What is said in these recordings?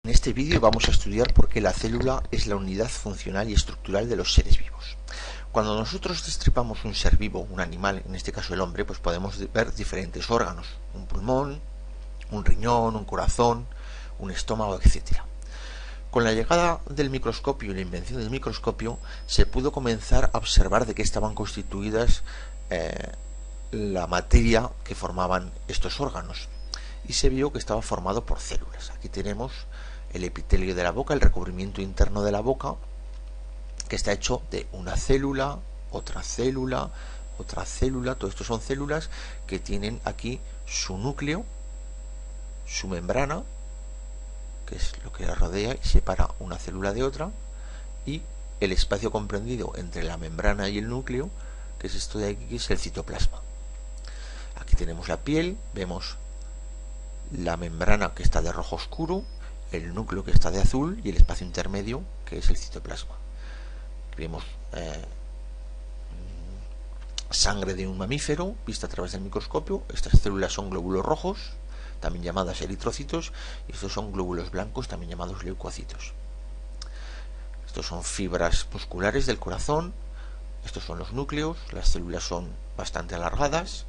En este vídeo vamos a estudiar por qué la célula es la unidad funcional y estructural de los seres vivos. Cuando nosotros destripamos un ser vivo, un animal, en este caso el hombre, pues podemos ver diferentes órganos, un pulmón, un riñón, un corazón, un estómago, etc. Con la llegada del microscopio y la invención del microscopio se pudo comenzar a observar de qué estaban constituidas la materia que formaban estos órganos, y se vio que estaba formado por células. Aquí tenemos el epitelio de la boca, el recubrimiento interno de la boca, que está hecho de una célula, otra célula, otra célula. Todo esto son células que tienen aquí su núcleo, su membrana, que es lo que la rodea y separa una célula de otra, y el espacio comprendido entre la membrana y el núcleo, que es esto de aquí, que es el citoplasma. Aquí tenemos la piel, vemos la membrana que está de rojo oscuro, el núcleo que está de azul y el espacio intermedio que es el citoplasma. Vemos sangre de un mamífero vista a través del microscopio. Estas células son glóbulos rojos, también llamadas eritrocitos, y estos son glóbulos blancos, también llamados leucocitos. Estos son fibras musculares del corazón. Estos son los núcleos. Las células son bastante alargadas.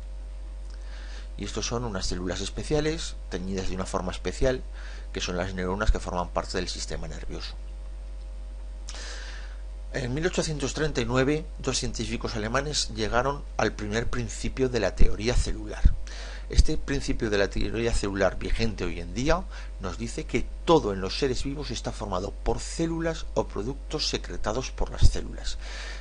Y estos son unas células especiales, teñidas de una forma especial, que son las neuronas que forman parte del sistema nervioso. En 1839, dos científicos alemanes llegaron al primer principio de la teoría celular. Este principio de la teoría celular vigente hoy en día nos dice que todo en los seres vivos está formado por células o productos secretados por las células.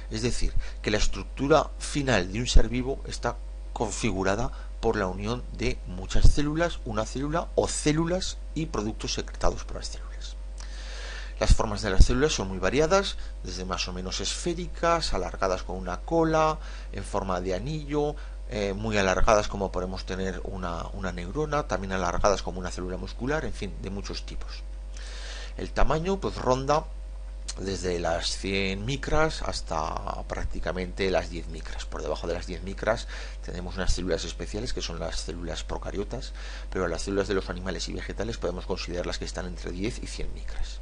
Es decir, que la estructura final de un ser vivo está configurada por la unión de muchas células, una célula o células y productos secretados por las células. Las formas de las células son muy variadas, desde más o menos esféricas, alargadas con una cola, en forma de anillo, muy alargadas como podemos tener una neurona, también alargadas como una célula muscular, en fin, de muchos tipos. El tamaño pues ronda desde las 100 micras hasta prácticamente las 10 micras. Por debajo de las 10 micras tenemos unas células especiales que son las células procariotas, pero las células de los animales y vegetales podemos considerar las que están entre 10 y 100 micras.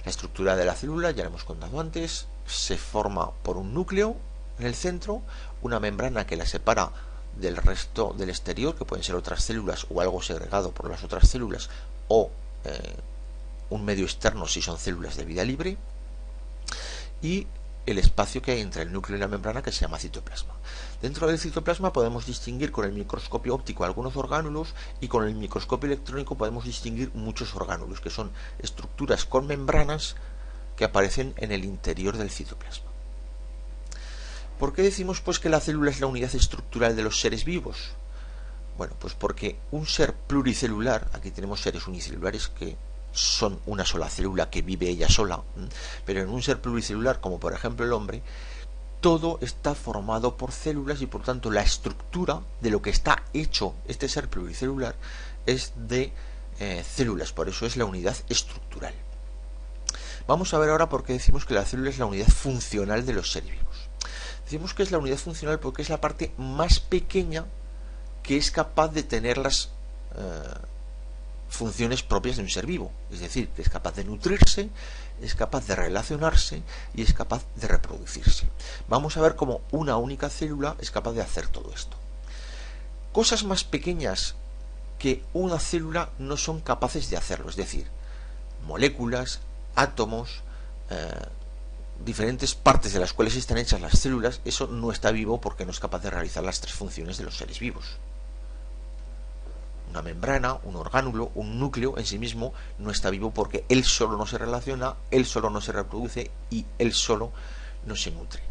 La estructura de la célula, ya lo hemos contado antes, se forma por un núcleo en el centro, una membrana que la separa del resto del exterior, que pueden ser otras células o algo segregado por las otras células, o un medio externo si son células de vida libre, y el espacio que hay entre el núcleo y la membrana, que se llama citoplasma. Dentro del citoplasma podemos distinguir con el microscopio óptico algunos orgánulos, y con el microscopio electrónico podemos distinguir muchos orgánulos, que son estructuras con membranas que aparecen en el interior del citoplasma. ¿Por qué decimos pues que la célula es la unidad estructural de los seres vivos? Bueno, pues porque un ser pluricelular, aquí tenemos seres unicelulares que son una sola célula que vive ella sola, pero en un ser pluricelular como por ejemplo el hombre, todo está formado por células, y por tanto la estructura de lo que está hecho este ser pluricelular es de células, por eso es la unidad estructural. Vamos a ver ahora por qué decimos que la célula es la unidad funcional de los seres vivos. Decimos que es la unidad funcional porque es la parte más pequeña que es capaz de tener las funciones propias de un ser vivo, es decir, que es capaz de nutrirse, es capaz de relacionarse y es capaz de reproducirse. Vamos a ver cómo una única célula es capaz de hacer todo esto. Cosas más pequeñas que una célula no son capaces de hacerlo, es decir, moléculas, átomos, diferentes partes de las cuales están hechas las células, eso no está vivo porque no es capaz de realizar las tres funciones de los seres vivos. Una membrana, un orgánulo, un núcleo en sí mismo no está vivo porque él solo no se relaciona, él solo no se reproduce y él solo no se nutre.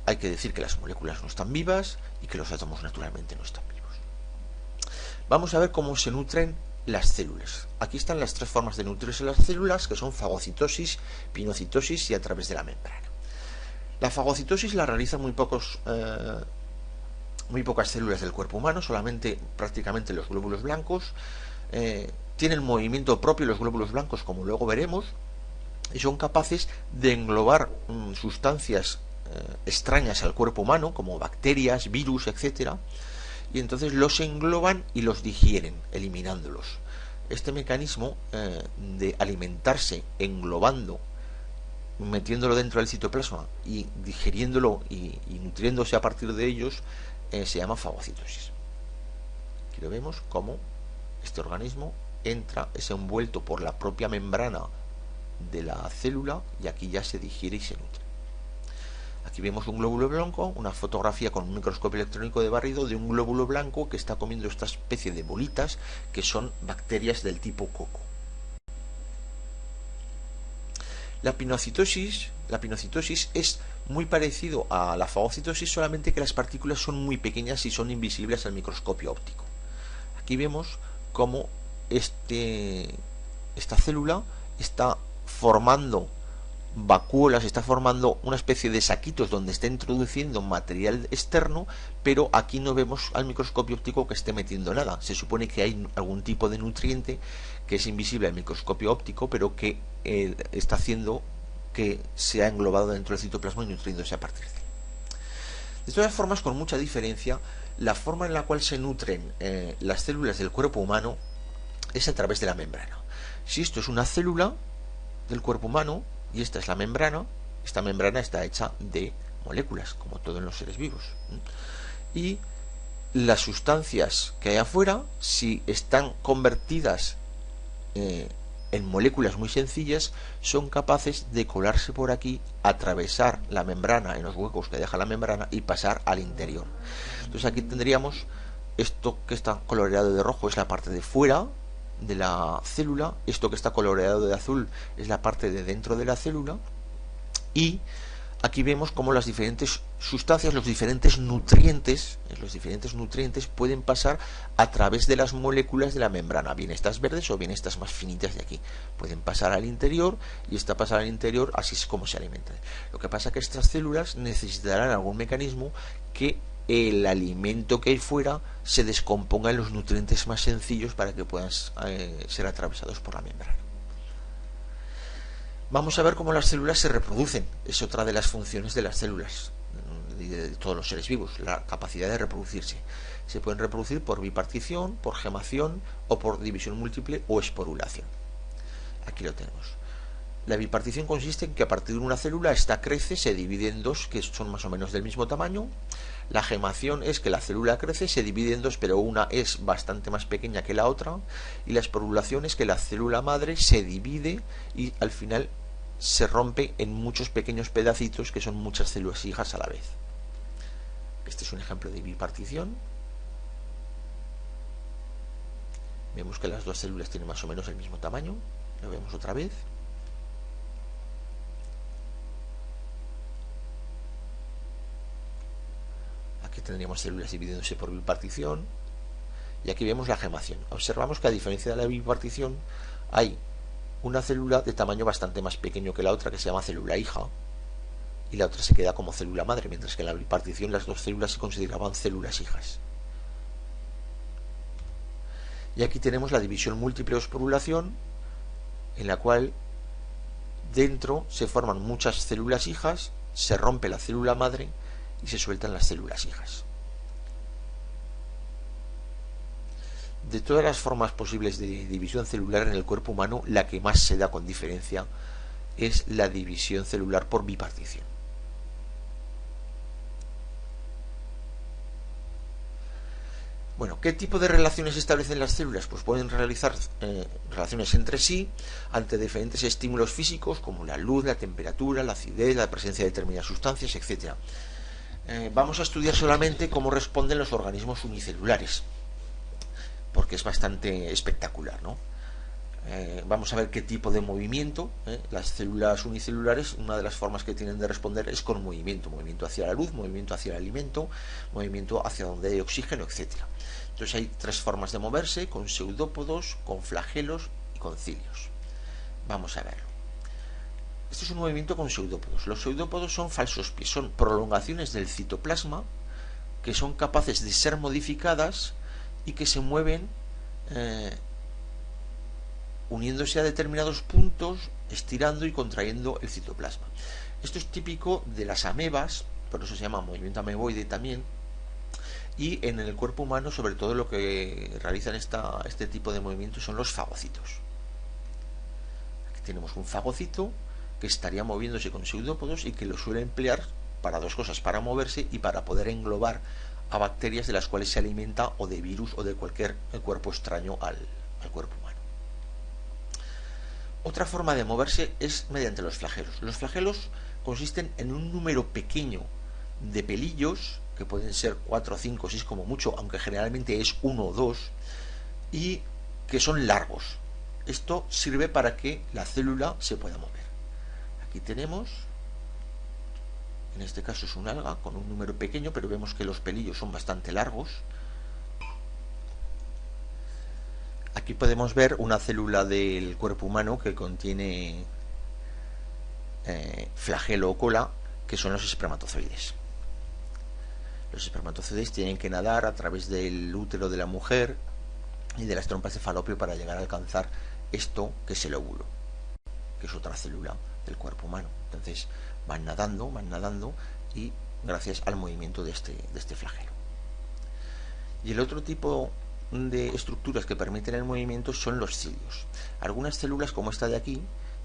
Hay que decir que las moléculas no están vivas y que los átomos naturalmente no están vivos. Vamos a ver cómo se nutren las células. Aquí están las tres formas de nutrirse las células, que son fagocitosis, pinocitosis y a través de la membrana. La fagocitosis la realizan muy pocas células del cuerpo humano, solamente prácticamente los glóbulos blancos. Tienen movimiento propio los glóbulos blancos, como luego veremos, y son capaces de englobar sustancias extrañas al cuerpo humano, como bacterias, virus, etcétera, y entonces los engloban y los digieren, eliminándolos. Este mecanismo de alimentarse englobando, metiéndolo dentro del citoplasma y digiriéndolo y nutriéndose a partir de ellos, se llama fagocitosis. Aquí lo vemos como este organismo entra, es envuelto por la propia membrana de la célula y aquí ya se digiere y se nutre. Aquí vemos un glóbulo blanco, una fotografía con un microscopio electrónico de barrido de un glóbulo blanco que está comiendo esta especie de bolitas que son bacterias del tipo coco. La pinocitosis es muy parecido a la fagocitosis, solamente que las partículas son muy pequeñas y son invisibles al microscopio óptico. Aquí vemos cómo esta célula está formando vacuolas, está formando una especie de saquitos donde está introduciendo material externo, pero aquí no vemos al microscopio óptico que esté metiendo nada. Se supone que hay algún tipo de nutriente que es invisible al microscopio óptico, pero que está haciendo que sea englobado dentro del citoplasma y nutriéndose a partir de él. De todas formas, con mucha diferencia, la forma en la cual se nutren las células del cuerpo humano es a través de la membrana. Si esto es una célula del cuerpo humano y esta es la membrana, esta membrana está hecha de moléculas, como todo en los seres vivos. Y las sustancias que hay afuera, si están convertidas en moléculas muy sencillas, son capaces de colarse por aquí, atravesar la membrana en los huecos que deja la membrana y pasar al interior. Entonces aquí tendríamos esto que está coloreado de rojo, es la parte de fuera de la célula, esto que está coloreado de azul es la parte de dentro de la célula, y aquí vemos cómo las diferentes sustancias, los diferentes nutrientes pueden pasar a través de las moléculas de la membrana, bien estas verdes o bien estas más finitas de aquí, pueden pasar al interior, y esta pasar al interior, así es como se alimentan. Lo que pasa es que estas células necesitarán algún mecanismo que el alimento que hay fuera se descomponga en los nutrientes más sencillos para que puedan ser atravesados por la membrana. Vamos a ver cómo las células se reproducen. Es otra de las funciones de las células, de todos los seres vivos, la capacidad de reproducirse. Se pueden reproducir por bipartición, por gemación o por división múltiple o esporulación. Aquí lo tenemos. La bipartición consiste en que a partir de una célula esta crece, se divide en dos que son más o menos del mismo tamaño. La gemación es que la célula crece, se divide en dos, pero una es bastante más pequeña que la otra. Y la esporulación es que la célula madre se divide y al final se rompe en muchos pequeños pedacitos que son muchas células hijas a la vez. Este es un ejemplo de bipartición. Vemos que las dos células tienen más o menos el mismo tamaño. Lo vemos otra vez. Aquí tendríamos células dividiéndose por bipartición. Y aquí vemos la gemación. Observamos que a diferencia de la bipartición hay una célula de tamaño bastante más pequeño que la otra, que se llama célula hija, y la otra se queda como célula madre, mientras que en la bipartición las dos células se consideraban células hijas. Y aquí tenemos la división múltiple o esporulación, en la cual dentro se forman muchas células hijas, se rompe la célula madre y se sueltan las células hijas. De todas las formas posibles de división celular en el cuerpo humano, la que más se da con diferencia es la división celular por bipartición. Bueno, ¿qué tipo de relaciones establecen las células? Pues pueden realizar relaciones entre sí ante diferentes estímulos físicos como la luz, la temperatura, la acidez, la presencia de determinadas sustancias, etc. Vamos a estudiar solamente cómo responden los organismos unicelulares, porque es bastante espectacular, ¿no? Vamos a ver qué tipo de movimiento. Las células unicelulares, una de las formas que tienen de responder es con movimiento hacia la luz, movimiento hacia el alimento, movimiento hacia donde hay oxígeno, etc. Entonces hay tres formas de moverse: con pseudópodos, con flagelos y con cilios. Vamos a verlo. Este es un movimiento con pseudópodos. Los pseudópodos son falsos pies, son prolongaciones del citoplasma que son capaces de ser modificadas y que se mueven uniéndose a determinados puntos, estirando y contrayendo el citoplasma. Esto es típico de las amebas, por eso se llama movimiento ameboide también, Y en el cuerpo humano, sobre todo, lo que realizan este tipo de movimientos son los fagocitos. Aquí tenemos un fagocito que estaría moviéndose con pseudópodos y que lo suele emplear para dos cosas: para moverse y para poder englobar a bacterias de las cuales se alimenta, o de virus o de cualquier cuerpo extraño al cuerpo humano. Otra forma de moverse es mediante los flagelos. Los flagelos consisten en un número pequeño de pelillos, que pueden ser 4, 5, 6 como mucho, aunque generalmente es 1 o 2, y que son largos. Esto sirve para que la célula se pueda mover. Aquí tenemos, en este caso es un alga con un número pequeño, pero vemos que los pelillos son bastante largos. Aquí podemos ver una célula del cuerpo humano que contiene flagelo o cola, que son los espermatozoides. Los espermatozoides tienen que nadar a través del útero de la mujer y de las trompas de falopio para llegar a alcanzar esto, que es el óvulo, que es otra célula del cuerpo humano. Entonces van nadando y gracias al movimiento de este flagelo. Y el otro tipo de estructuras que permiten el movimiento son los cilios. Algunas células, como esta de aquí,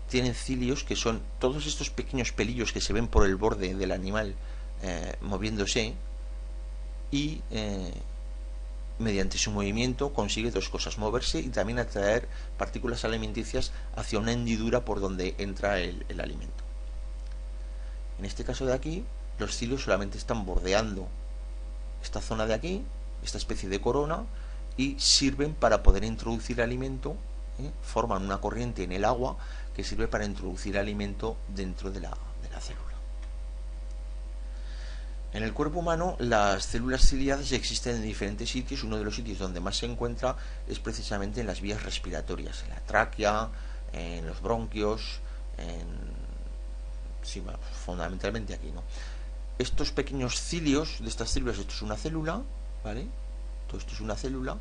tienen cilios, que son todos estos pequeños pelillos que se ven por el borde del animal moviéndose, y mediante su movimiento consigue dos cosas: moverse y también atraer partículas alimenticias hacia una hendidura por donde entra el alimento. En este caso de aquí, los cilios solamente están bordeando esta zona de aquí, esta especie de corona, y sirven para poder introducir alimento, forman una corriente en el agua que sirve para introducir alimento dentro de la célula. En el cuerpo humano, las células ciliadas existen en diferentes sitios. Uno de los sitios donde más se encuentra es precisamente en las vías respiratorias, en la tráquea, en los bronquios, sí, fundamentalmente aquí, ¿no? Estos pequeños cilios de estas células, esto es una célula, ¿vale? Todo esto es una célula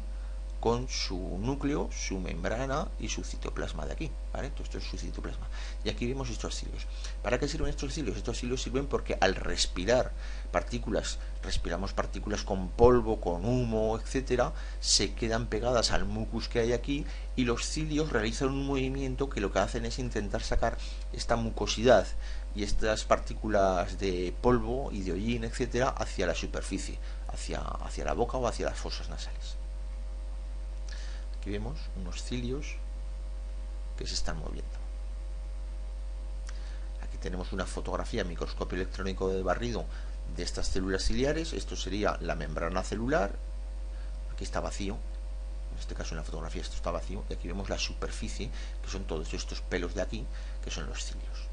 con su núcleo, su membrana y su citoplasma de aquí, ¿vale? Todo esto es su citoplasma. Y aquí vemos estos cilios. ¿Para qué sirven estos cilios? Estos cilios sirven porque al respirar partículas, respiramos partículas con polvo, con humo, etcétera, se quedan pegadas al mucus que hay aquí, y los cilios realizan un movimiento que lo que hacen es intentar sacar esta mucosidad y estas partículas de polvo y de hollín, etcétera, hacia la superficie, hacia la boca o hacia las fosas nasales. Aquí vemos unos cilios que se están moviendo. Aquí tenemos una fotografía, microscopio electrónico de barrido, de estas células ciliares. Esto sería la membrana celular. Aquí está vacío. En este caso, en la fotografía, esto está vacío. Y aquí vemos la superficie, que son todos estos pelos de aquí, que son los cilios.